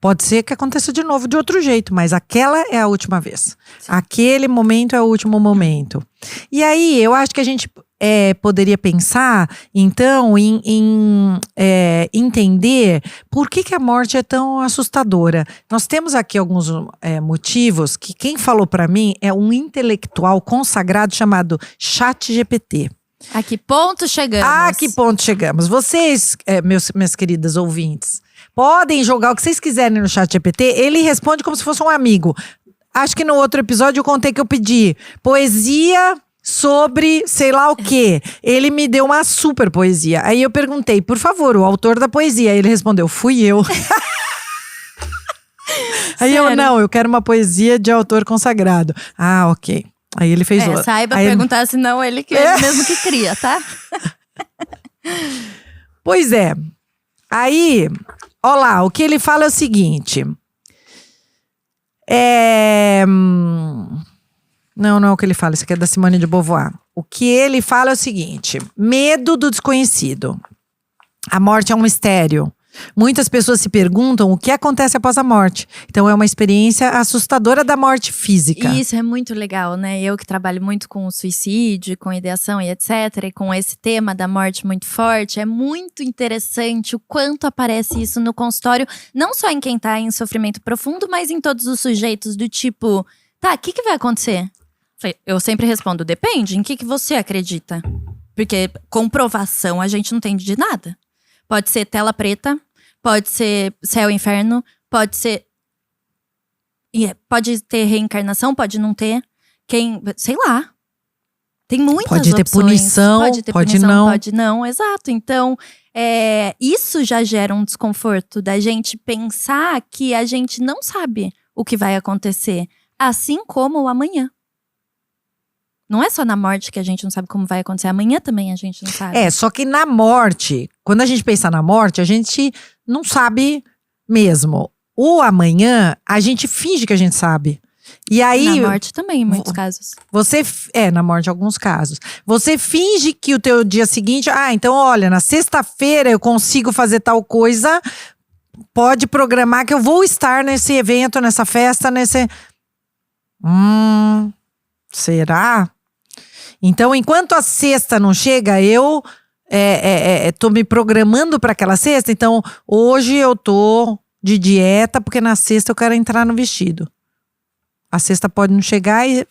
Pode ser que aconteça de novo de outro jeito, mas aquela é a última vez. Sim. Aquele momento é o último momento. E aí, eu acho que a gente poderia pensar, então, em entender por que a morte é tão assustadora. Nós temos aqui alguns motivos que quem falou para mim é um intelectual consagrado chamado ChatGPT. A que ponto chegamos? A que ponto chegamos? Vocês, minhas queridas ouvintes, podem jogar o que vocês quiserem no ChatGPT, ele responde como se fosse um amigo. Acho que no outro episódio eu contei que eu pedi poesia sobre sei lá o quê. Ele me deu uma super poesia. Aí eu perguntei, por favor, o autor da poesia. Aí ele respondeu, fui eu. Aí eu quero uma poesia de autor consagrado. Ah, ok. Aí ele fez outra. Saiba perguntar, senão ele mesmo que cria, tá? Pois é. Aí, ó lá, o que ele fala é o seguinte. Não é o que ele fala, isso aqui é da Simone de Beauvoir. O que ele fala é o seguinte: medo do desconhecido. A morte é um mistério. Muitas pessoas se perguntam o que acontece após a morte. Então é uma experiência assustadora da morte física. E isso é muito legal, né? Eu que trabalho muito com o suicídio, com ideação e etc. E com esse tema da morte muito forte, é muito interessante o quanto aparece isso no consultório. Não só em quem tá em sofrimento profundo, mas em todos os sujeitos do tipo… Tá, o que vai acontecer? Eu sempre respondo, depende, em que você acredita? Porque comprovação a gente não tem de nada. Pode ser tela preta, pode ser céu e inferno, pode ter reencarnação, pode não ter. Sei lá. Tem muitas Pode ter opções. punição, pode não. Pode não, exato. Então, isso já gera um desconforto da gente pensar que a gente não sabe o que vai acontecer. Assim como o amanhã. Não é só na morte que a gente não sabe como vai acontecer. Amanhã também a gente não sabe. Só que na morte, quando a gente pensa na morte, a gente não sabe mesmo. O amanhã, a gente finge que a gente sabe. E aí, na morte também, em muitos casos. Na morte, em alguns casos. Você finge que o teu dia seguinte… então olha, na sexta-feira eu consigo fazer tal coisa. Pode programar que eu vou estar nesse evento, nessa festa, será? Então, enquanto a sexta não chega, eu tô me programando para aquela sexta. Então, hoje eu tô de dieta, porque na sexta eu quero entrar no vestido. A sexta pode não chegar e…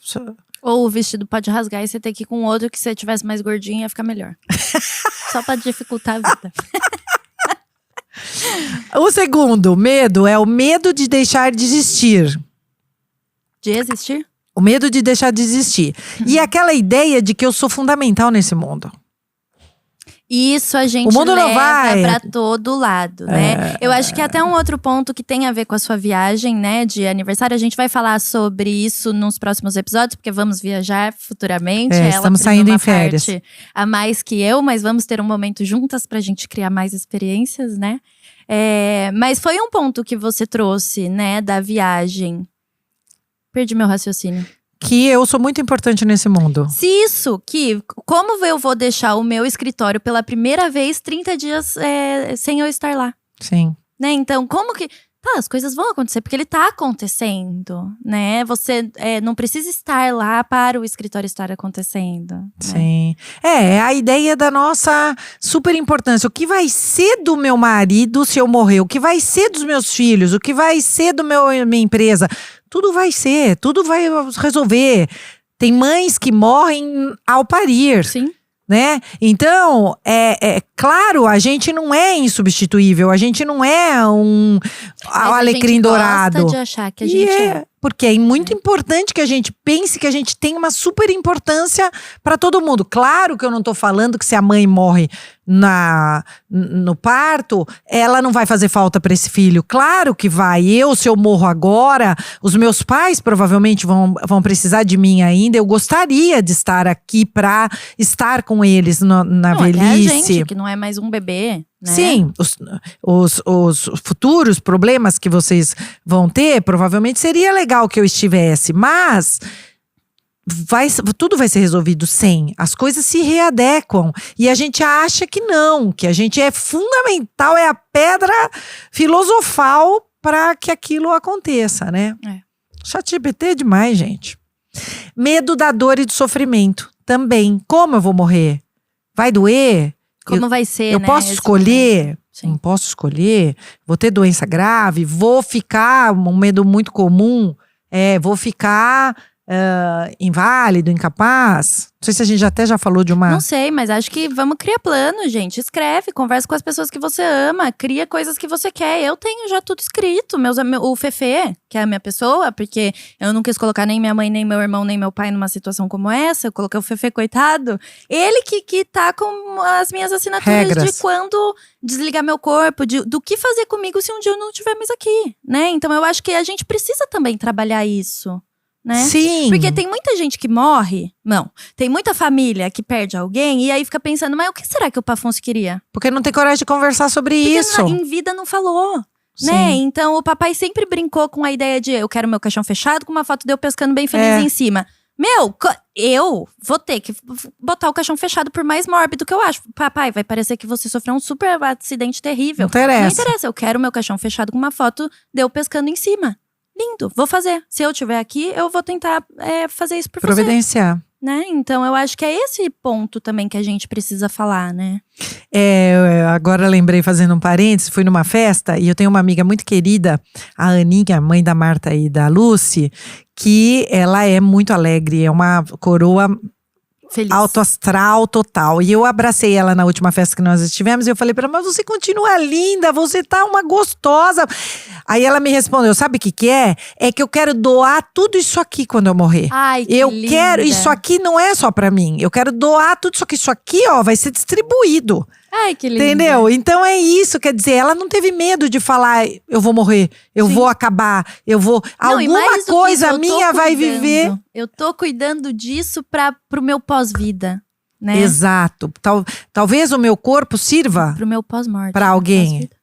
Ou o vestido pode rasgar e você ter que ir com outro que se você tivesse mais gordinho ia ficar melhor. Só pra dificultar a vida. O segundo medo é o medo de deixar de existir. De existir? O medo de deixar de existir. E aquela ideia de que eu sou fundamental nesse mundo. Isso a gente O mundo não leva vai pra todo lado, né? Eu acho que até um outro ponto que tem a ver com a sua viagem, né, de aniversário. A gente vai falar sobre isso nos próximos episódios, porque vamos viajar futuramente. Estamos saindo em férias. Parte a mais que eu, mas vamos ter um momento juntas pra gente criar mais experiências, né? Mas foi um ponto que você trouxe, né, da viagem. Perdi meu raciocínio. Que eu sou muito importante nesse mundo. Como eu vou deixar o meu escritório pela primeira vez 30 dias sem eu estar lá? Sim. Né? Então, como que… as coisas vão acontecer, porque ele tá acontecendo, né? Você não precisa estar lá para o escritório estar acontecendo. Né? Sim. É a ideia da nossa super importância. O que vai ser do meu marido se eu morrer? O que vai ser dos meus filhos? O que vai ser minha empresa? Tudo vai ser, tudo vai resolver. Tem mães que morrem ao parir. Sim. Né? Então, claro, a gente não é insubstituível, a gente não é um alecrim dourado. A gente gosta de achar que a gente é. Porque é muito importante que a gente pense que a gente tem uma super importância para todo mundo. Claro que eu não tô falando que se a mãe morre no parto, ela não vai fazer falta para esse filho. Claro que vai. Se eu morro agora, os meus pais provavelmente vão precisar de mim ainda. Eu gostaria de estar aqui para estar com eles na velhice. É a gente, que não é mais um bebê. Né? Sim, os futuros problemas que vocês vão ter, provavelmente seria legal que eu estivesse, mas tudo vai ser resolvido sem. As coisas se readequam e a gente acha que não, que a gente é fundamental, é a pedra filosofal para que aquilo aconteça, né? ChatGPT é demais, gente. Medo da dor e do sofrimento também. Como eu vou morrer? Vai doer? Como vai ser, eu né? posso escolher? Não posso escolher? Vou ter doença grave? Vou ficar, um medo muito comum, vou ficar inválido, incapaz? Não sei se a gente até já falou de uma… Não sei, mas acho que vamos criar plano, gente. Escreve, conversa com as pessoas que você ama, cria coisas que você quer. Eu tenho já tudo escrito. O Fefe, que é a minha pessoa, porque eu não quis colocar nem minha mãe, nem meu irmão, nem meu pai numa situação como essa. Eu coloquei o Fefe, coitado. Ele que tá com as minhas assinaturas regras. De quando desligar meu corpo, do que fazer comigo se um dia eu não estiver mais aqui, né? Então eu acho que a gente precisa também trabalhar isso. Né? Sim. Porque tem muita gente que morre, tem muita família que perde alguém e aí fica pensando, mas o que será que o Pafonso queria? Porque não tem coragem de conversar sobre isso. Em vida não falou, Sim. né? Então o papai sempre brincou com a ideia de eu quero meu caixão fechado com uma foto de eu pescando bem feliz em cima. Eu vou ter que botar o caixão fechado por mais mórbido que eu acho. Papai, vai parecer que você sofreu um super acidente terrível. Não interessa, eu quero meu caixão fechado com uma foto de eu pescando em cima. Lindo, vou fazer. Se eu estiver aqui, eu vou tentar fazer isso por providenciar. Você. Né? Então, eu acho que é esse ponto também que a gente precisa falar, né? Agora lembrei, fazendo um parênteses, fui numa festa e eu tenho uma amiga muito querida, a Aninha, mãe da Marta e da Lucy, que ela é muito alegre, é uma coroa Feliz. alto astral total. E eu abracei ela na última festa que nós estivemos e eu falei pra ela, mas você continua linda, você tá uma gostosa. Aí ela me respondeu, sabe o que que é? É que eu quero doar tudo isso aqui quando eu morrer. Ai, que Eu linda. quero, isso aqui não é só pra mim. Eu quero doar tudo isso aqui, ó, vai ser distribuído. Ai, que linda. Entendeu? Então é isso, quer dizer, ela não teve medo de falar, eu vou morrer, eu Sim. vou acabar, eu vou. Não, e mais alguma do que coisa isso, eu tô minha vai cuidando. viver. Eu tô cuidando disso pro meu pós-vida, né? Exato. Talvez o meu corpo sirva Pro meu pós-morte. pra alguém. Pós-vida.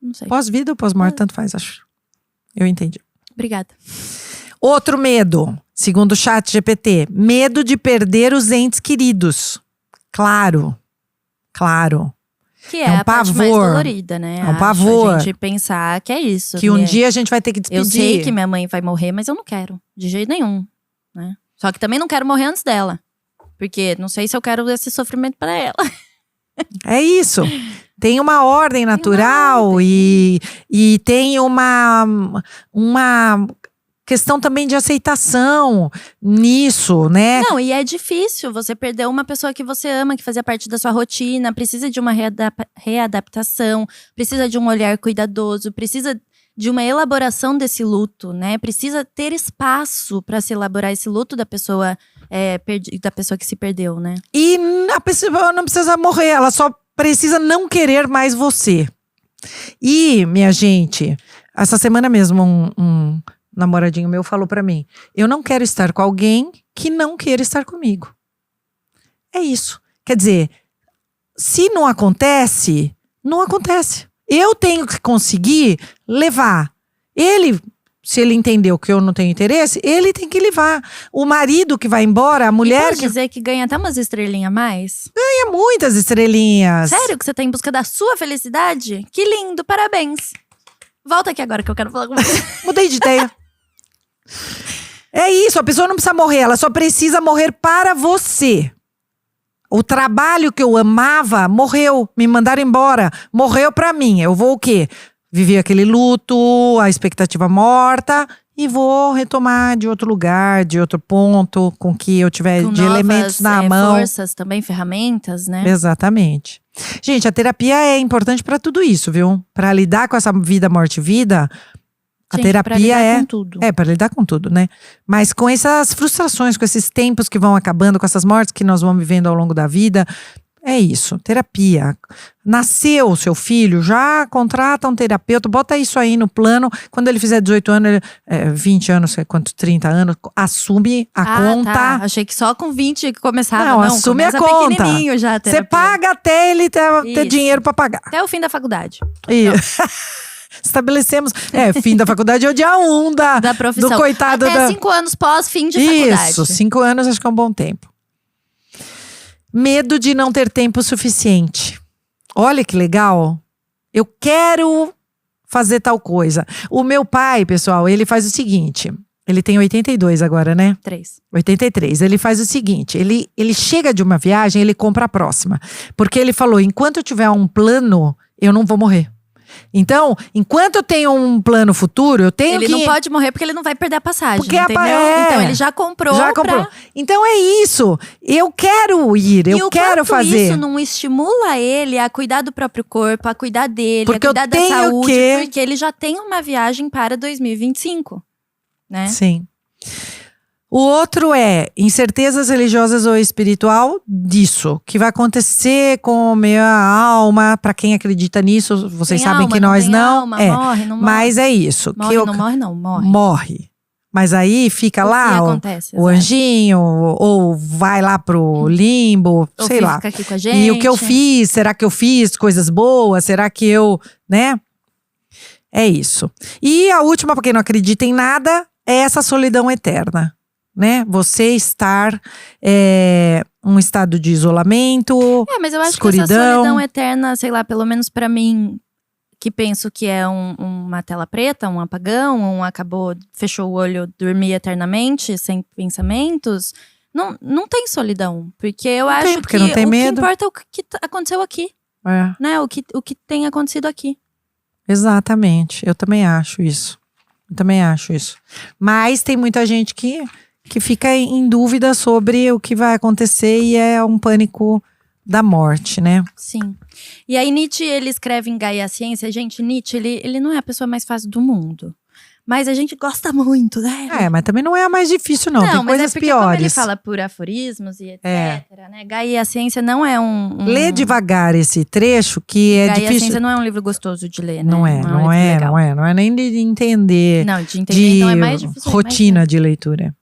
Não sei. Pós-vida ou pós-morte, tanto faz, acho. Eu entendi. Obrigada. Outro medo, segundo o chat GPT, medo de perder os entes queridos. Claro. Que é É um a parte mais pavor. dolorida, né? É um Acho, pavor. A gente pensar que é isso. Que um né? dia a gente vai ter que despedir. Eu sei que minha mãe vai morrer, mas eu não quero. De jeito nenhum, né? Só que também não quero morrer antes dela. Porque não sei se eu quero esse sofrimento pra ela. É isso. Tem uma ordem natural e tem uma questão também de aceitação nisso, né? Não, e é difícil. Você perdeu uma pessoa que você ama, que fazia parte da sua rotina. Precisa de uma readaptação. Precisa de um olhar cuidadoso. Precisa de uma elaboração desse luto, né? Precisa ter espaço pra se elaborar esse luto da pessoa da pessoa que se perdeu, né? E a pessoa não precisa morrer, ela só precisa não querer mais você. E, minha gente, essa semana mesmo um namoradinho meu falou pra mim, eu não quero estar com alguém que não queira estar comigo. É isso. Quer dizer, se não acontece, não acontece. Eu tenho que conseguir levar. Se ele entendeu que eu não tenho interesse, ele tem que levar. O marido que vai embora, a mulher Pode dizer que ganha até umas estrelinhas a mais? ganha muitas estrelinhas. Sério que você tá em busca da sua felicidade? Que lindo, parabéns. Volta aqui agora que eu quero falar com você. Mudei de ideia. É isso, a pessoa não precisa morrer, ela só precisa morrer para você. O trabalho que eu amava morreu, me mandaram embora, morreu pra mim. Eu vou o quê? Viver aquele luto, a expectativa morta e vou retomar de outro lugar, de outro ponto, com que eu tiver Com de novas, elementos na mão. forças também, ferramentas, né? Exatamente. Gente, a terapia é importante pra tudo isso, viu? Pra lidar com essa vida, morte e vida, a Gente, pra terapia lidar é com tudo. É, para lidar com tudo, né? Mas com essas frustrações, com esses tempos que vão acabando, com essas mortes que nós vamos vivendo ao longo da vida, é isso, terapia. Nasceu o seu filho, já contrata um terapeuta, bota isso aí no plano. Quando ele fizer 18 anos, 20 anos, sei quanto, 30 anos, assume a conta. Tá. Achei que só com 20 que começava. Não, assume a começa conta. pequenininho já a Você terapia. paga até ele ter Isso. dinheiro para pagar. Até o fim da faculdade. E estabelecemos. Fim da faculdade é o dia 1 Da profissão. do coitado Até da. 5 anos pós fim de faculdade. Isso, 5 anos acho que é um bom tempo. Medo de não ter tempo suficiente. Olha que legal. Eu quero fazer tal coisa. O meu pai, pessoal, ele faz o seguinte. Ele tem 82 agora, né? 3. 83. Ele faz o seguinte, ele chega de uma viagem, ele compra a próxima. Porque ele falou, enquanto eu tiver um plano, eu não vou morrer. Então, enquanto eu tenho um plano futuro, eu tenho Ele que... não pode morrer porque ele não vai perder a passagem, Porque entendeu? Então ele já comprou. Então é isso. Eu quero ir, eu quero fazer. Isso não estimula ele a cuidar do próprio corpo, a cuidar dele, Porque a cuidar eu da tenho saúde, que- porque ele já tem uma viagem para 2025, né? Sim. O outro é incertezas religiosas ou espiritual disso. Que vai acontecer com a minha alma. Pra quem acredita nisso, vocês Tem sabem alma, que nós tem não. alma, morre, não morre. Mas é isso. Morre, que eu, não morre, não, morre. morre. Mas aí fica O que lá acontece, o exato. anjinho, ou vai lá pro limbo, Ou sei lá. fica aqui com a gente. E o que eu fiz, será que eu fiz coisas boas? Será que eu, né? É isso. E a última, pra quem não acredita em nada, é essa solidão eterna, né? Você estar um estado de isolamento, mas eu acho escuridão. que essa solidão eterna, sei lá, pelo menos pra mim, que penso que é uma tela preta, um apagão, fechou o olho, dormir eternamente, sem pensamentos, não tem solidão. Porque eu Não acho tem, porque que não tem o medo. que importa é o que aconteceu aqui, É, né? O que tem acontecido aqui. exatamente. Eu também acho isso. Mas tem muita gente que que fica em dúvida sobre o que vai acontecer e é um pânico da morte, né? Sim. E aí Nietzsche, ele escreve em Gaia a Ciência. Gente, Nietzsche, ele não é a pessoa mais fácil do mundo. Mas a gente gosta muito, né? Mas também não é a mais difícil, não. Tem mas coisas é porque piores. Como ele fala por aforismos e etc, né? Gaia a Ciência não é Lê devagar esse trecho, que é Gaia difícil. a Ciência não é um livro gostoso de ler, né? Não é nem de entender. Não, de entender, então é mais difícil. Rotina de leitura.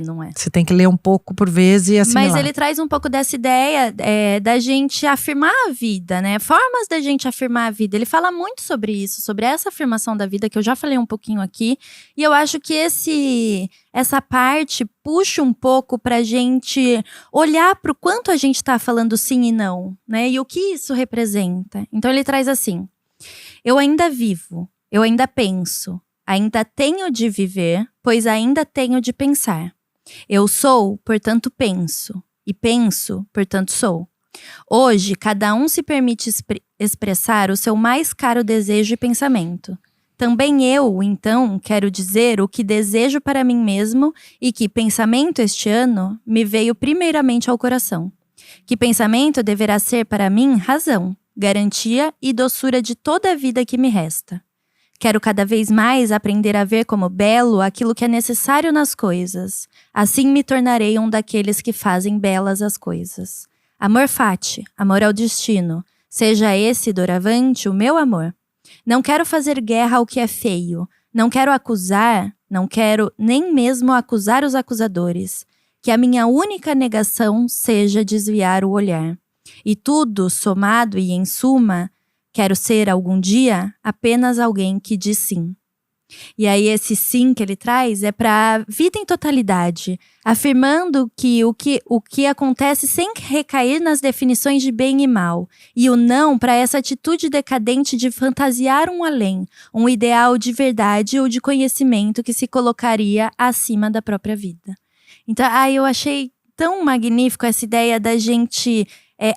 Não é. Você tem que ler um pouco por vez e assimilar. Mas ele traz um pouco dessa ideia da gente afirmar a vida, né? Formas da gente afirmar a vida. Ele fala muito sobre isso, sobre essa afirmação da vida, que eu já falei um pouquinho aqui. E eu acho que essa parte puxa um pouco pra gente olhar pro quanto a gente tá falando sim e não, né? E o que isso representa. Então ele traz assim: eu ainda vivo, eu ainda penso. Ainda tenho de viver, pois ainda tenho de pensar. Eu sou, portanto penso. E penso, portanto sou. Hoje, cada um se permite expressar o seu mais caro desejo e pensamento. Também eu, então, quero dizer o que desejo para mim mesmo e que pensamento este ano me veio primeiramente ao coração. Que pensamento deverá ser para mim razão, garantia e doçura de toda a vida que me resta. Quero cada vez mais aprender a ver como belo aquilo que é necessário nas coisas. Assim me tornarei um daqueles que fazem belas as coisas. Amor fati, amor ao destino. Seja esse, doravante, o meu amor. Não quero fazer guerra ao que é feio. Não quero acusar, não quero nem mesmo acusar os acusadores. Que a minha única negação seja desviar o olhar. E tudo, somado e em suma, quero ser, algum dia, apenas alguém que diz sim. E aí esse sim que ele traz é para a vida em totalidade, afirmando que o que acontece sem recair nas definições de bem e mal, e o não para essa atitude decadente de fantasiar um além, um ideal de verdade ou de conhecimento que se colocaria acima da própria vida. Então, eu achei tão magnífico essa ideia da gente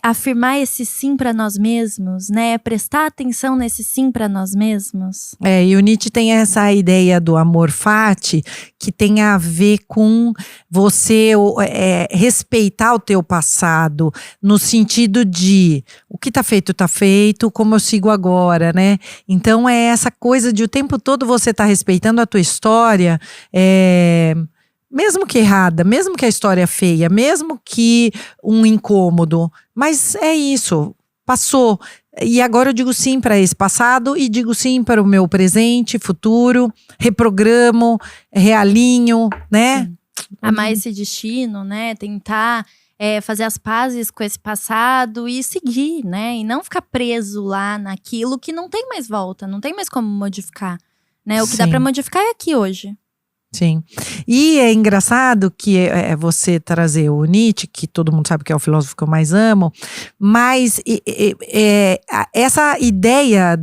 afirmar esse sim para nós mesmos, né? Prestar atenção nesse sim para nós mesmos. E o Nietzsche tem essa ideia do amor fati, que tem a ver com você respeitar o teu passado, no sentido de o que tá feito, como eu sigo agora, né? Então é essa coisa de o tempo todo você tá respeitando a tua história, mesmo que errada, mesmo que a história é feia, mesmo que um incômodo, mas é isso, passou. E agora eu digo sim para esse passado e digo sim para o meu presente, futuro, reprogramo, realinho, né? Amar esse destino, né? Tentar fazer as pazes com esse passado e seguir, né? E não ficar preso lá naquilo que não tem mais volta, não tem mais como modificar, né? O que dá para modificar é aqui hoje. Sim. E é engraçado que você trazer o Nietzsche, que todo mundo sabe que é o filósofo que eu mais amo, mas essa ideia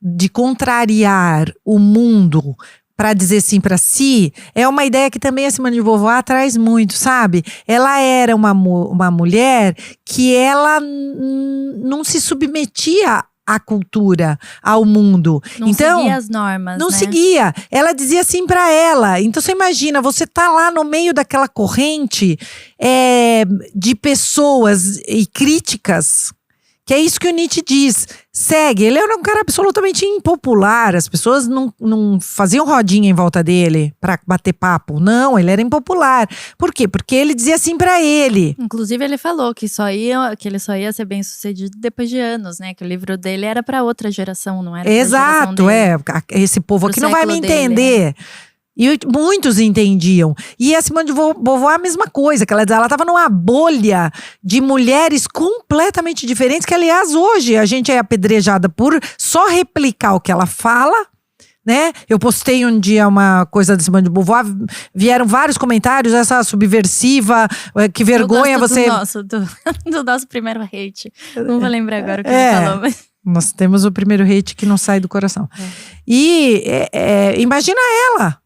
de contrariar o mundo para dizer sim para si, é uma ideia que também a Simone de Beauvoir traz muito, sabe? Ela era uma mulher que ela não se submetia à cultura, ao mundo. Não seguia as normas, não né? seguia. Ela dizia assim pra ela. Então você imagina, você tá lá no meio daquela corrente de pessoas e críticas, que é isso que o Nietzsche diz. Segue. Ele era um cara absolutamente impopular. As pessoas não faziam rodinha em volta dele pra bater papo. Não, ele era impopular. Por quê? Porque ele dizia assim pra ele. Inclusive ele falou que ele só ia ser bem sucedido depois de anos, né? Que o livro dele era pra outra geração, não era pra geração dele. Esse povo aqui Pro não vai me século dele, entender. E muitos entendiam. E a Simone de Beauvoir a mesma coisa, que ela estava numa bolha de mulheres completamente diferentes, que aliás hoje a gente é apedrejada por só replicar o que ela fala, né? Eu postei um dia uma coisa da Simone de Beauvoir, vieram vários comentários, essa subversiva, que vergonha você… do nosso primeiro hate. Não vou lembrar agora o que ele falou, mas… Nós temos o primeiro hate que não sai do coração. E imagina ela,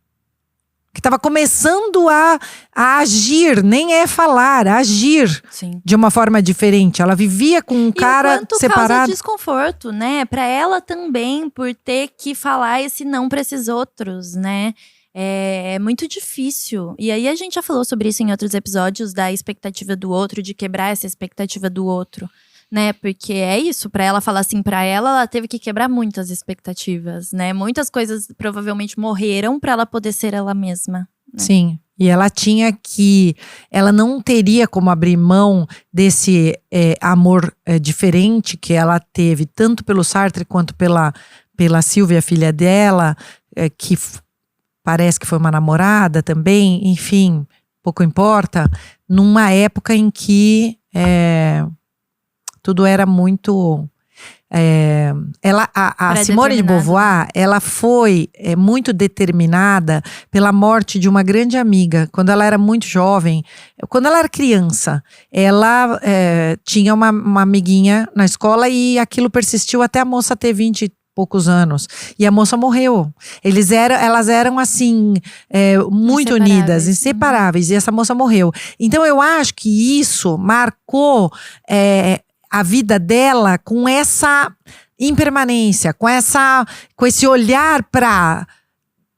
que estava começando a agir, nem falar, a agir. Sim. De uma forma diferente. Ela vivia com um cara separado. Causa desconforto, né? Pra ela também, por ter que falar esse não pra esses outros, né? É muito difícil. E aí a gente já falou sobre isso em outros episódios, da expectativa do outro, de quebrar essa expectativa do outro, né? Porque é isso, pra ela falar assim, pra ela teve que quebrar muitas expectativas, né? Muitas coisas provavelmente morreram pra ela poder ser ela mesma. Né? Sim. E ela não teria como abrir mão desse amor diferente que ela teve, tanto pelo Sartre quanto pela Silvia, filha dela, que parece que foi uma namorada também, enfim, pouco importa, numa época em que tudo era muito… a Simone de Beauvoir, ela foi muito determinada pela morte de uma grande amiga. Quando ela era muito jovem, quando ela era criança, ela tinha uma amiguinha na escola e aquilo persistiu até a moça ter 20 e poucos anos. E a moça morreu. Elas eram assim, muito unidas, inseparáveis. E essa moça morreu. Então eu acho que isso marcou… a vida dela com essa impermanência, com esse olhar para…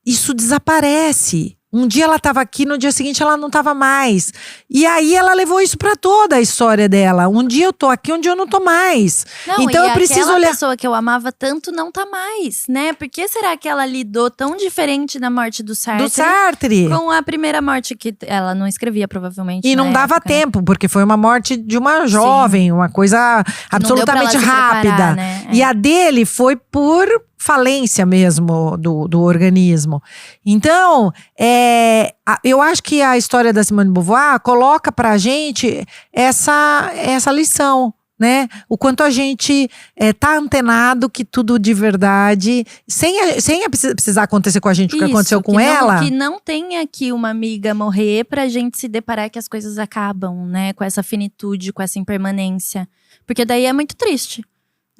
Isso desaparece. Um dia ela estava aqui, no dia seguinte ela não estava mais. E aí ela levou isso para toda a história dela. Um dia eu tô aqui, um dia eu não tô mais. Não, então eu preciso olhar… a pessoa que eu amava tanto não tá mais, né? Por que será que ela lidou tão diferente da morte do Sartre? Com a primeira morte que ela não escrevia, provavelmente. E não dava tempo, porque foi uma morte de uma jovem, uma coisa absolutamente rápida. Preparar, né? E a dele foi por falência mesmo do organismo. Então, eu acho que a história da Simone de Beauvoir coloca pra gente essa lição, né? O quanto a gente tá antenado que tudo de verdade, sem precisar acontecer com a gente o que aconteceu com ela. Que não tenha aqui uma amiga morrer pra gente se deparar que as coisas acabam, né? Com essa finitude, com essa impermanência. Porque daí é muito triste.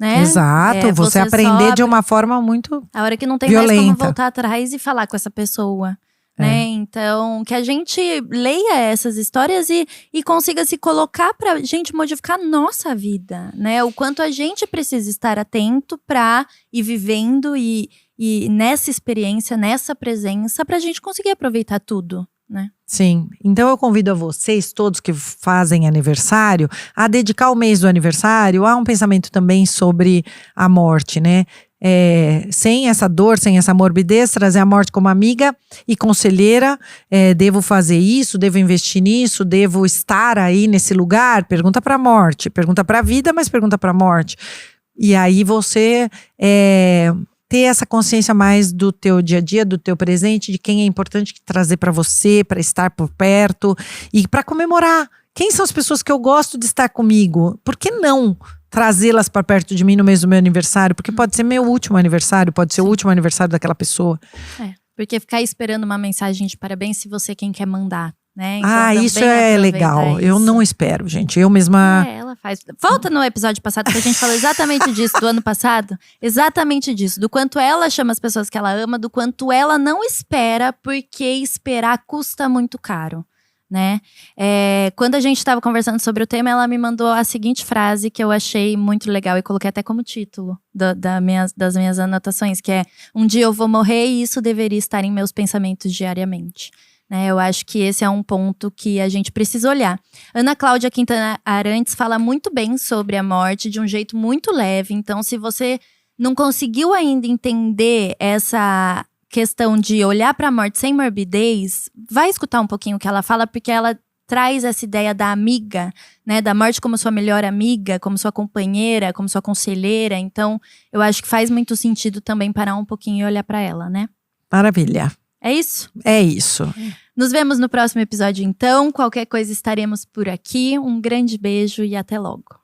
Né? Exato, você aprender de uma forma muito a hora que não tem violenta. Mais como voltar atrás e falar com essa pessoa, né? Então, que a gente leia essas histórias e consiga se colocar pra gente modificar a nossa vida, né? O quanto a gente precisa estar atento pra ir vivendo e nessa experiência, nessa presença, pra gente conseguir aproveitar tudo, né? Sim, então eu convido a vocês todos que fazem aniversário a dedicar o mês do aniversário a um pensamento também sobre a morte, né? Sem essa dor, sem essa morbidez, trazer a morte como amiga e conselheira. Devo fazer isso, devo investir nisso, devo estar aí nesse lugar? Pergunta para a morte, pergunta para a vida, mas pergunta para a morte. E aí você… ter essa consciência mais do teu dia a dia, do teu presente, de quem é importante trazer para você, para estar por perto e para comemorar. Quem são as pessoas que eu gosto de estar comigo? Por que não trazê-las para perto de mim no mês do meu aniversário? Porque pode ser meu último aniversário, pode ser o último aniversário daquela pessoa. Porque ficar esperando uma mensagem de parabéns se você quem quer mandar. Né? Então, isso é legal. Eu não espero, gente. Eu mesma… ela faz. Volta no episódio passado que a gente falou exatamente disso, do ano passado. Exatamente disso. Do quanto ela chama as pessoas que ela ama, do quanto ela não espera, porque esperar custa muito caro, né? Quando a gente estava conversando sobre o tema, ela me mandou a seguinte frase que eu achei muito legal e coloquei até como título das minhas anotações, que é: um dia eu vou morrer e isso deveria estar em meus pensamentos diariamente. Eu acho que esse é um ponto que a gente precisa olhar. Ana Cláudia Quintana Arantes fala muito bem sobre a morte de um jeito muito leve. Então, se você não conseguiu ainda entender essa questão de olhar para a morte sem morbidez, vai escutar um pouquinho o que ela fala, porque ela traz essa ideia da amiga, né? Da morte como sua melhor amiga, como sua companheira, como sua conselheira. Então, eu acho que faz muito sentido também parar um pouquinho e olhar para ela, né? Maravilha. É isso? É isso. Nos vemos no próximo episódio, então. Qualquer coisa estaremos por aqui. Um grande beijo e até logo.